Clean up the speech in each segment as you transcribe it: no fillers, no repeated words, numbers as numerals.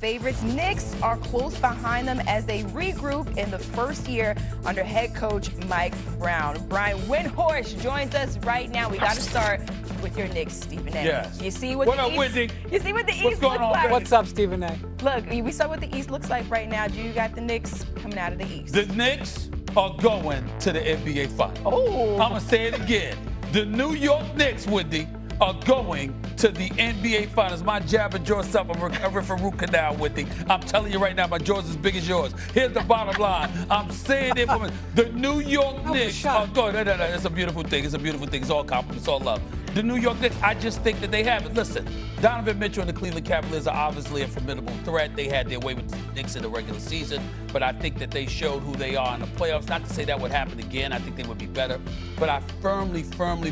Favorites. Knicks are close behind them as they regroup in the first year under head coach Mike Brown. Brian Windhorst joins us right now. We got to start with your Knicks, Stephen A. Yes. You see what What the up, East, Wendy? You see what the What's East going looks on, like. baby? What's up, Stephen A? Look, we saw what the East looks like right now. You got the Knicks coming out of the East. The Knicks are going to the NBA Finals. Oh. I'm going to say it again. The New York Knicks, Wendy, are going to the NBA Finals. My jabber jaw stuff, I'm recovering from root canal, Wendy. I'm telling you right now, my jaw's as big as yours. Here's the bottom line. I'm saying it from the New York Knicks are going. No. It's a beautiful thing. It's a beautiful thing. It's all compliments, all love. The New York Knicks, I just think that they have it. Listen, Donovan Mitchell and the Cleveland Cavaliers are obviously a formidable threat. They had their way with the Knicks in the regular season, but I think that they showed who they are in the playoffs. Not to say that would happen again. I think they would be better. But I firmly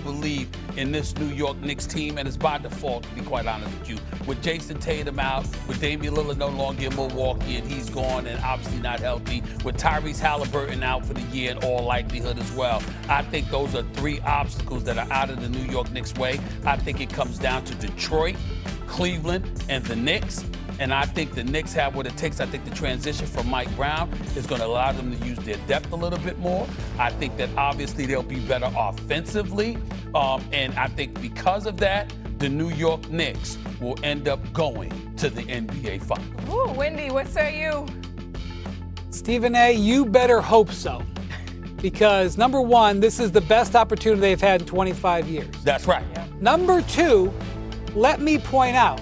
believe in this New York Knicks team, and it's by default, to be quite honest with you. With Jason Tatum out, with Damian Lillard no longer in Milwaukee, and he's gone and obviously not healthy, with Tyrese Halliburton out for the year in all likelihood as well. I think those are three obstacles that are out of the New York Knicks way. I think it comes down to Detroit, Cleveland, and the Knicks. And I think the Knicks have what it takes. I think the transition from Mike Brown is going to allow them to use their depth a little bit more. I think that obviously they'll be better offensively. And I think because of that, the New York Knicks will end up going to the NBA Finals. Ooh, Wendy, what say you? Stephen A., you better hope so. Because, number one, this is the best opportunity they've had in 25 years. That's right. Number two, let me point out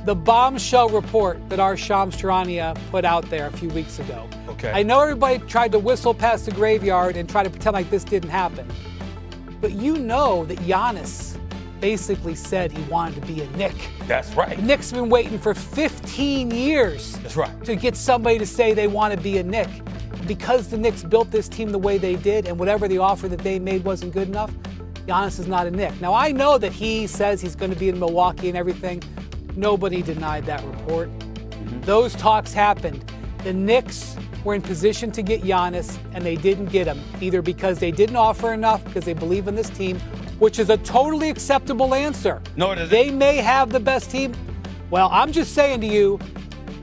the bombshell report that our Shams Charania put out there a few weeks ago. Okay. I know everybody tried to whistle past the graveyard and try to pretend like this didn't happen. But you know that Giannis basically said he wanted to be a Knick. That's right. The Knicks have been waiting for 15 years That's right. to get somebody to say they want to be a Knick. Because the Knicks built this team the way they did and whatever the offer that they made wasn't good enough, Giannis is not a Knick. Now, I know that he says he's going to be in Milwaukee and everything. Nobody denied that report. Those talks happened. The Knicks were in position to get Giannis, and they didn't get him, either because they didn't offer enough because they believe in this team, which is a totally acceptable answer. No, it isn't. They may have the best team. Well, I'm just saying to you,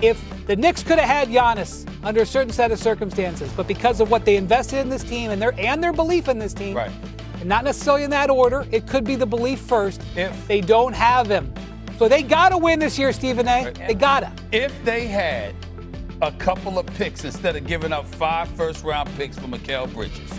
if the Knicks could have had Giannis under a certain set of circumstances, but because of what they invested in this team and their belief in this team, Right. and not necessarily in that order, it could be the belief first. If They don't have him. So they got to win this year, Stephen A. Right. They got to. If they had a couple of picks instead of giving up 5 first-round picks for Mikal Bridges,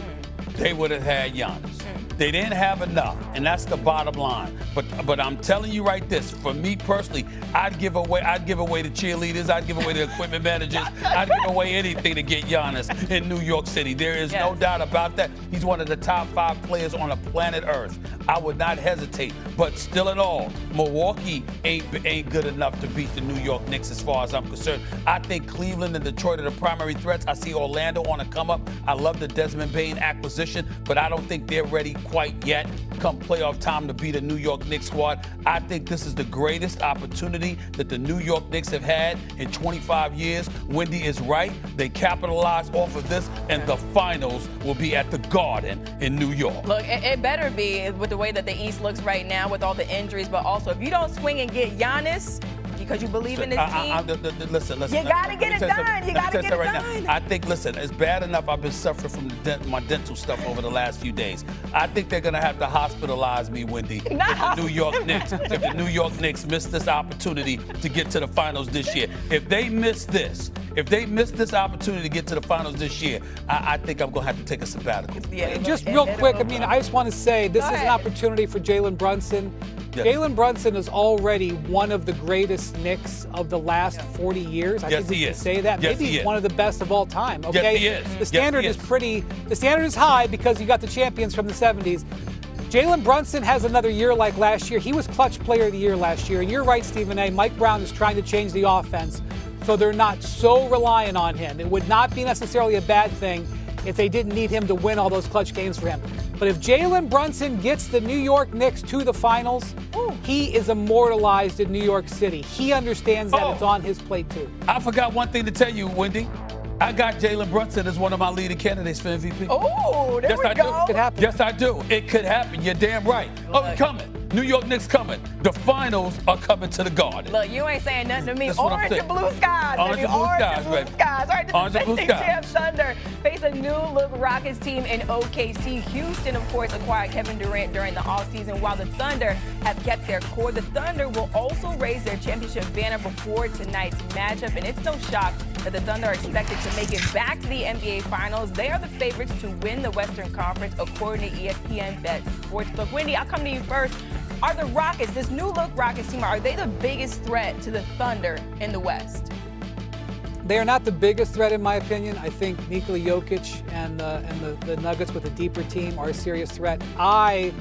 they would have had Giannis. They didn't have enough, and that's the bottom line. But I'm telling you right this, for me personally, I'd give away the cheerleaders, I'd give away the equipment managers, I'd give away anything to get Giannis in New York City. There is no doubt about that. He's one of the top 5 players on the planet Earth. I would not hesitate. But still in all, Milwaukee ain't good enough to beat the New York Knicks as far as I'm concerned. I think Cleveland and Detroit are the primary threats. I see Orlando on a come up. I love the Desmond Bane acquisition, but I don't think they're ready quite yet come playoff time to beat a New York Knicks squad. I think this is the greatest opportunity that the New York Knicks have had in 25 years. Wendy is right. They capitalize off of this, and the finals will be at the Garden in New York. Look, it better be with the way that the East looks right now with all the injuries, but also if you don't swing and get Giannis because you believe in this team, Listen. you got to get it done. You got to get it done. I think, listen, it's bad enough I've been suffering from my dental stuff over the last few days. I think they're going to have to hospitalize me, Wendy, if the New York Knicks miss this opportunity to get to the finals this year. If they miss this opportunity to get to the finals this year, I think I'm going to have to take a sabbatical. Yeah, Just real quick, I just want to say this is an opportunity for Jalen Brunson. Yes. Jalen Brunson is already one of the greatest Knicks of the last 40 years. I think we can say that. Yes, Maybe he is. one of the best of all time. Okay? Yes, he is. The standard Yes, he is. the standard is high because you got the champions from the 70s. Jalen Brunson has another year like last year. He was clutch player of the year last year. And you're right, Stephen A. Mike Brown is trying to change the offense so they're not so reliant on him. It would not be necessarily a bad thing if they didn't need him to win all those clutch games for him. But if Jalen Brunson gets the New York Knicks to the finals, he is immortalized in New York City. He understands that it's on his plate too. I forgot one thing to tell you, Wendy. I got Jalen Brunson as one of my leading candidates for MVP. Oh, there Yes, we I go. do. It could happen. Yes, I do. It could happen. You're damn right. Oh, it's coming. New York Knicks coming. The finals are coming to the Garden. Look, you ain't saying nothing to me. That's what I'm Orange and saying. blue skies, Orange baby. and blue Orange skies, and blue baby. skies. All right, the Orange and blue defending skies. champ Thunder face a new-look Rockets team in OKC. Houston, of course, acquired Kevin Durant during the offseason, while the Thunder have kept their core. The Thunder will also raise their championship banner before tonight's matchup, and it's no shock that the Thunder are expected to make it back to the NBA Finals. They are the favorites to win the Western Conference, according to ESPN Sportsbook. Wendy, I'll come to you first. Are the Rockets, this new-look Rockets team, are they the biggest threat to the Thunder in the West? They are not the biggest threat, in my opinion. I think Nikola Jokic and the Nuggets with a deeper team are a serious threat. I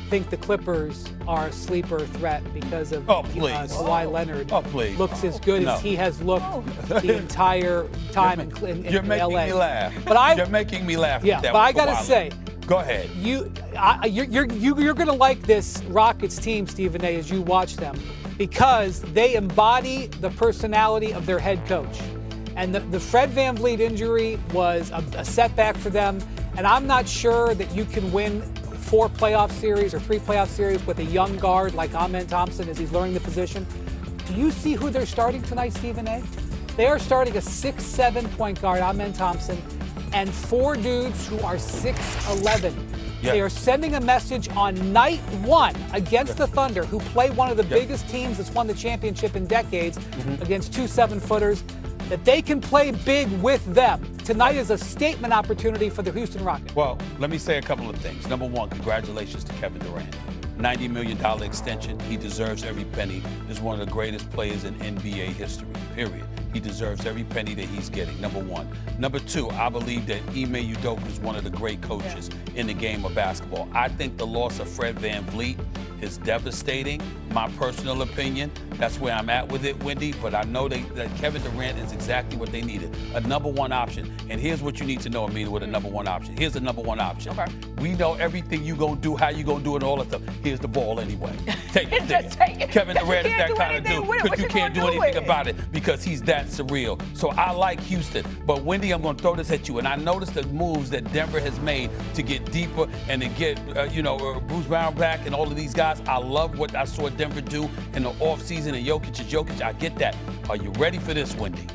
think the Clippers are a sleeper threat because of Kawhi Leonard. Looks as good as he has looked the entire time in LA. You're making me laugh. You're making me laugh. Yeah, but I gotta say, go ahead. You're gonna like this Rockets team, Stephen A., as you watch them, because they embody the personality of their head coach. And the Fred VanVleet injury was a setback for them. And I'm not sure that you can win 4 playoff series or 3 playoff series with a young guard like Amen Thompson as he's learning the position. Do you see who they're starting tonight, Stephen A.? They are starting a 6'7" point guard, Amen Thompson, and 4 dudes who are 6'11". Yeah. They are sending a message on night 1 against the Thunder, who play one of the biggest teams that's won the championship in decades, against 2 7-footers, that they can play big with them. Tonight is a statement opportunity for the Houston Rockets. Well, let me say a couple of things. Number one, congratulations to Kevin Durant. $90 million extension. He deserves every penny. He's one of the greatest players in NBA history, period. He deserves every penny that he's getting, number one. Number two, I believe that Ime Udoka is one of the great coaches in the game of basketball. I think the loss of Fred VanVleet is devastating, my personal opinion. That's where I'm at with it, Wendy. But I know that Kevin Durant is exactly what they needed, a number one option. And here's what you need to know, Amina, with a number one option. Here's the number one option. Okay. We know everything you gonna do, how you gonna do it, and all that stuff. Here's the ball anyway. Take it. Just take it. Kevin Durant is that kind of dude, with it. because What you you can't do gonna do anything with it? about it because he's that surreal. So I like Houston. But Wendy, I'm gonna throw this at you. And I noticed the moves that Denver has made to get deeper and to get, Bruce Brown back and all of these guys. I love what I saw Denver do in the offseason, and Jokic is Jokic. I get that. Are you ready for this, Wendy?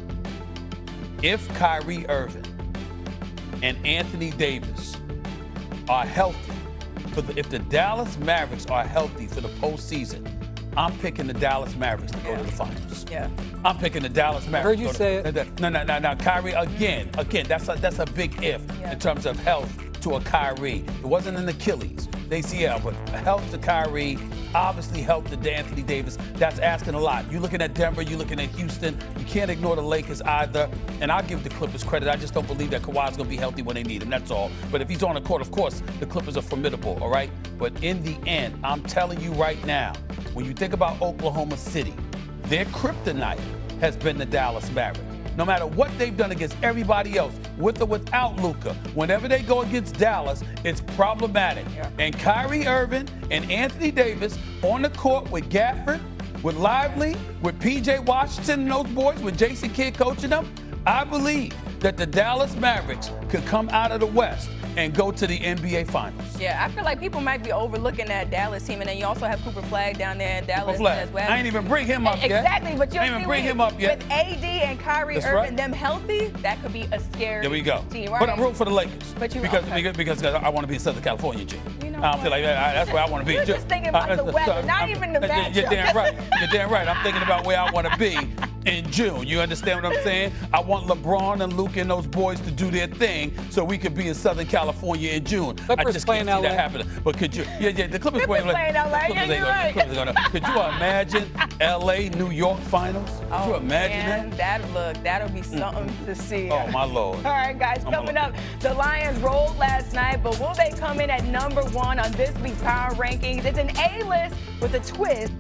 If Kyrie Irving and Anthony Davis are healthy, if the Dallas Mavericks are healthy for the postseason, I'm picking the Dallas Mavericks to go to the finals. Yeah. I'm picking the Dallas Mavericks. I heard you say it. No. Kyrie, again, that's a big if in terms of health to a Kyrie. It wasn't an Achilles, the ACL, but health to Kyrie, obviously health to Anthony Davis. That's asking a lot. You're looking at Denver, you're looking at Houston. You can't ignore the Lakers either. And I'll give the Clippers credit. I just don't believe that Kawhi's going to be healthy when they need him. That's all. But if he's on the court, of course, the Clippers are formidable, all right? But in the end, I'm telling you right now, when you think about Oklahoma City, their kryptonite has been the Dallas Mavericks. No matter what they've done against everybody else, with or without Luka, whenever they go against Dallas, it's problematic. Yeah. And Kyrie Irving and Anthony Davis on the court with Gafford, with Lively, with P.J. Washington and those boys, with Jason Kidd coaching them, I believe that the Dallas Mavericks could come out of the West and go to the NBA Finals. Yeah, I feel like people might be overlooking that Dallas team, and then you also have Cooper Flagg down there in Dallas as well. I ain't even bring him up yet. Exactly, but you'll I ain't even see bring him up yet. With AD and Kyrie That's Irving, right. them healthy, that could be a scary There we go. team, right? But I'm rooting for the Lakers. But you because I want to be in Southern California, Jim. You know I feel like that's where I want to be. You're just thinking about the weather, not even the matchup. You're damn right. You're damn right. I'm thinking about where I want to be in June. You understand what I'm saying? I want LeBron and Luke and those boys to do their thing so we could be in Southern California in June. Clippers I just can't see LA. that happening. But could you? Yeah, the Clippers Clippers play in LA. Clippers Yeah, you're right. Clippers are gonna. Could you imagine LA, New York finals? Could you imagine that? That'll be something to see. Oh my Lord. All right, guys, coming up, the Lions rolled last night, but will they come in at #1 on this week's Power Rankings? It's an A-list with a twist.